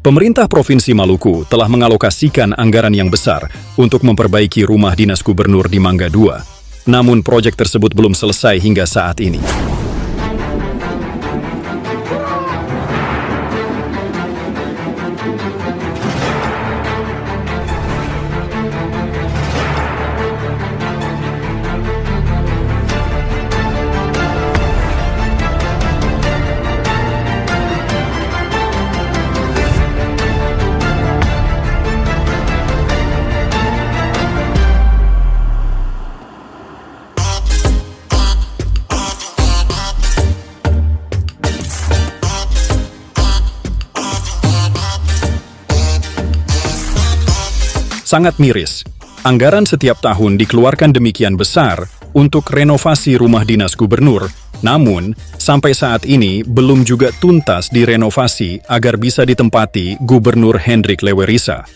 Pemerintah Provinsi Maluku telah mengalokasikan anggaran yang besar untuk memperbaiki rumah dinas gubernur di Mangga II. Namun proyek tersebut belum selesai hingga saat ini. Sangat miris, anggaran setiap tahun dikeluarkan demikian besar untuk renovasi rumah dinas gubernur, namun sampai saat ini belum juga tuntas direnovasi agar bisa ditempati Gubernur Hendrik Lewerisa.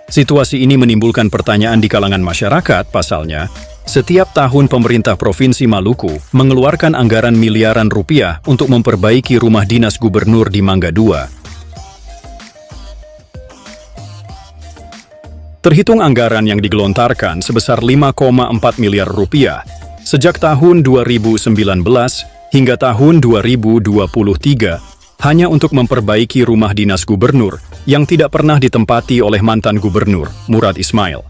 Situasi ini menimbulkan pertanyaan di kalangan masyarakat, pasalnya, setiap tahun pemerintah Provinsi Maluku mengeluarkan anggaran miliaran rupiah untuk memperbaiki rumah dinas gubernur di Mangga II. Terhitung anggaran yang digelontarkan sebesar 5,4 miliar rupiah sejak tahun 2019 hingga tahun 2023 hanya untuk memperbaiki rumah dinas gubernur yang tidak pernah ditempati oleh mantan gubernur Murad Ismail.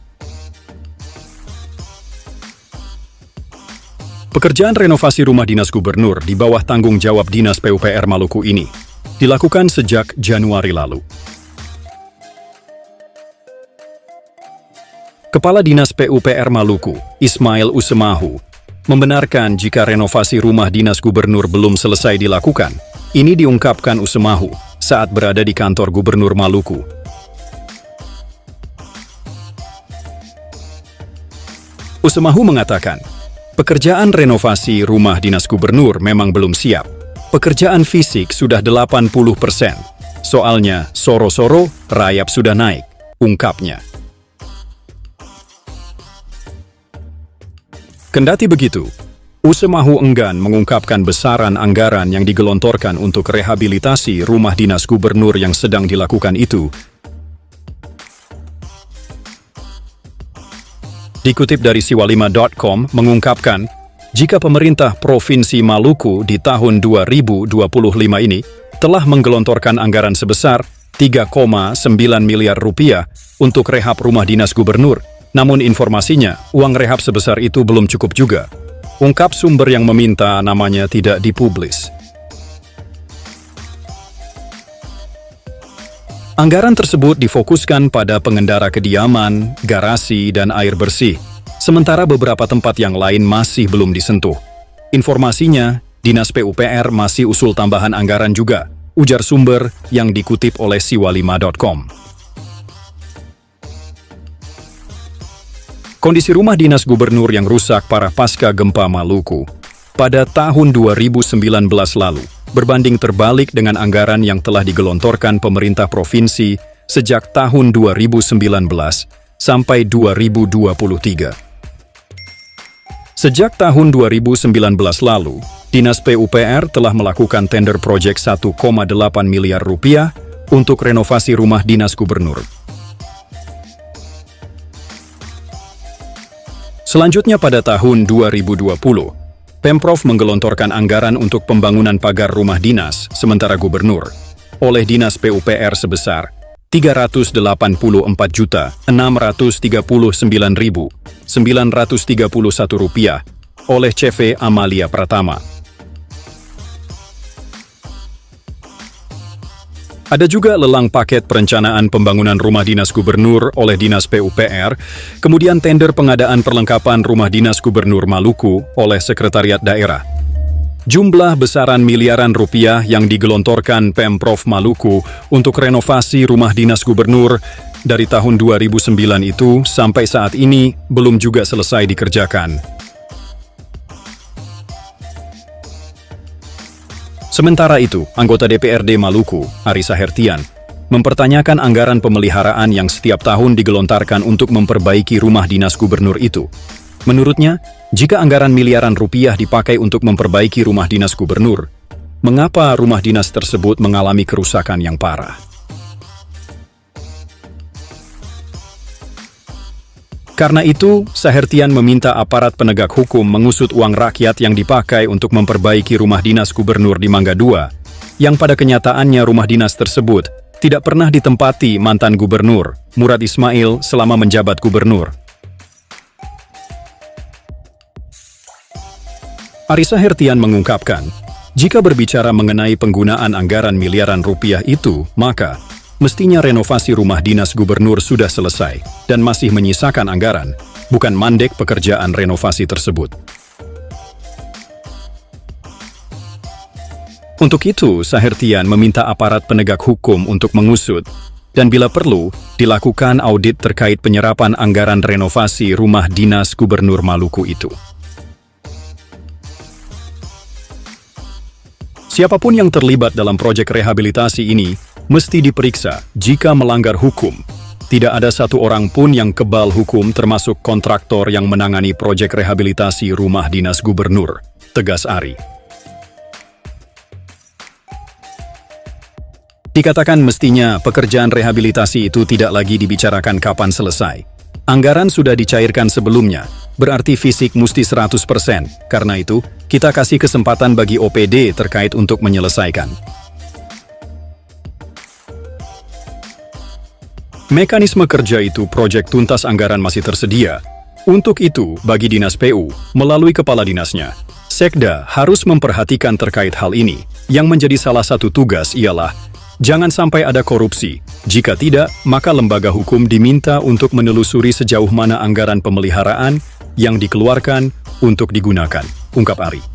Pekerjaan renovasi rumah dinas gubernur di bawah tanggung jawab Dinas PUPR Maluku ini dilakukan sejak Januari lalu. Kepala Dinas PUPR Maluku, Ismail Usemahu, membenarkan jika renovasi rumah dinas gubernur belum selesai dilakukan. Ini diungkapkan Usemahu saat berada di kantor Gubernur Maluku. Usemahu mengatakan, pekerjaan renovasi rumah dinas gubernur memang belum siap. Pekerjaan fisik sudah 80%. Soalnya, soro-soro, rayap sudah naik, ungkapnya. Kendati begitu, Usemahu enggan mengungkapkan besaran anggaran yang digelontorkan untuk rehabilitasi rumah dinas gubernur yang sedang dilakukan itu. Dikutip dari siwalima.com mengungkapkan, jika pemerintah Provinsi Maluku di tahun 2025 ini telah menggelontorkan anggaran sebesar 3,9 miliar rupiah untuk rehab rumah dinas gubernur, namun informasinya, uang rehab sebesar itu belum cukup juga. Ungkap sumber yang meminta namanya tidak dipublis. Anggaran tersebut difokuskan pada pengendara kediaman, garasi, dan air bersih, sementara beberapa tempat yang lain masih belum disentuh. Informasinya, Dinas PUPR masih usul tambahan anggaran juga, ujar sumber yang dikutip oleh siwalima.com. Kondisi rumah dinas gubernur yang rusak parah pasca gempa Maluku pada tahun 2019 lalu berbanding terbalik dengan anggaran yang telah digelontorkan pemerintah provinsi sejak tahun 2019 sampai 2023. Sejak tahun 2019 lalu, Dinas PUPR telah melakukan tender proyek 1,8 miliar rupiah untuk renovasi rumah dinas gubernur. Selanjutnya pada tahun 2020, Pemprov menggelontorkan anggaran untuk pembangunan pagar rumah dinas sementara gubernur oleh Dinas PUPR sebesar Rp384,439.931 oleh CV Amalia Pratama. Ada juga lelang paket perencanaan pembangunan rumah dinas gubernur oleh Dinas PUPR, kemudian tender pengadaan perlengkapan rumah dinas gubernur Maluku oleh Sekretariat Daerah. Jumlah besaran miliaran rupiah yang digelontorkan Pemprov Maluku untuk renovasi rumah dinas gubernur dari tahun 2009 itu sampai saat ini belum juga selesai dikerjakan. Sementara itu, anggota DPRD Maluku, Arisa Hertian, mempertanyakan anggaran pemeliharaan yang setiap tahun digelontarkan untuk memperbaiki rumah dinas gubernur itu. Menurutnya, jika anggaran miliaran rupiah dipakai untuk memperbaiki rumah dinas gubernur, mengapa rumah dinas tersebut mengalami kerusakan yang parah. Karena itu, Sahertian meminta aparat penegak hukum mengusut uang rakyat yang dipakai untuk memperbaiki rumah dinas gubernur di Mangga II, yang pada kenyataannya rumah dinas tersebut tidak pernah ditempati mantan gubernur, Murad Ismail, selama menjabat gubernur. Ari Sahertian mengungkapkan, jika berbicara mengenai penggunaan anggaran miliaran rupiah itu, maka mestinya renovasi rumah dinas gubernur sudah selesai dan masih menyisakan anggaran, bukan mandek pekerjaan renovasi tersebut. Untuk itu, Sahertian meminta aparat penegak hukum untuk mengusut dan bila perlu, dilakukan audit terkait penyerapan anggaran renovasi rumah dinas gubernur Maluku itu. Siapapun yang terlibat dalam proyek rehabilitasi ini mesti diperiksa jika melanggar hukum. Tidak ada satu orang pun yang kebal hukum termasuk kontraktor yang menangani proyek rehabilitasi rumah dinas gubernur, tegas Ari. Dikatakan mestinya pekerjaan rehabilitasi itu tidak lagi dibicarakan kapan selesai. Anggaran sudah dicairkan sebelumnya, berarti fisik mesti 100%. Karena itu, kita kasih kesempatan bagi OPD terkait untuk menyelesaikan. Mekanisme kerja itu proyek tuntas anggaran masih tersedia. Untuk itu, bagi Dinas PU, melalui kepala dinasnya, Sekda harus memperhatikan terkait hal ini. Yang menjadi salah satu tugas ialah jangan sampai ada korupsi. Jika tidak, maka lembaga hukum diminta untuk menelusuri sejauh mana anggaran pemeliharaan yang dikeluarkan untuk digunakan, ungkap Ari.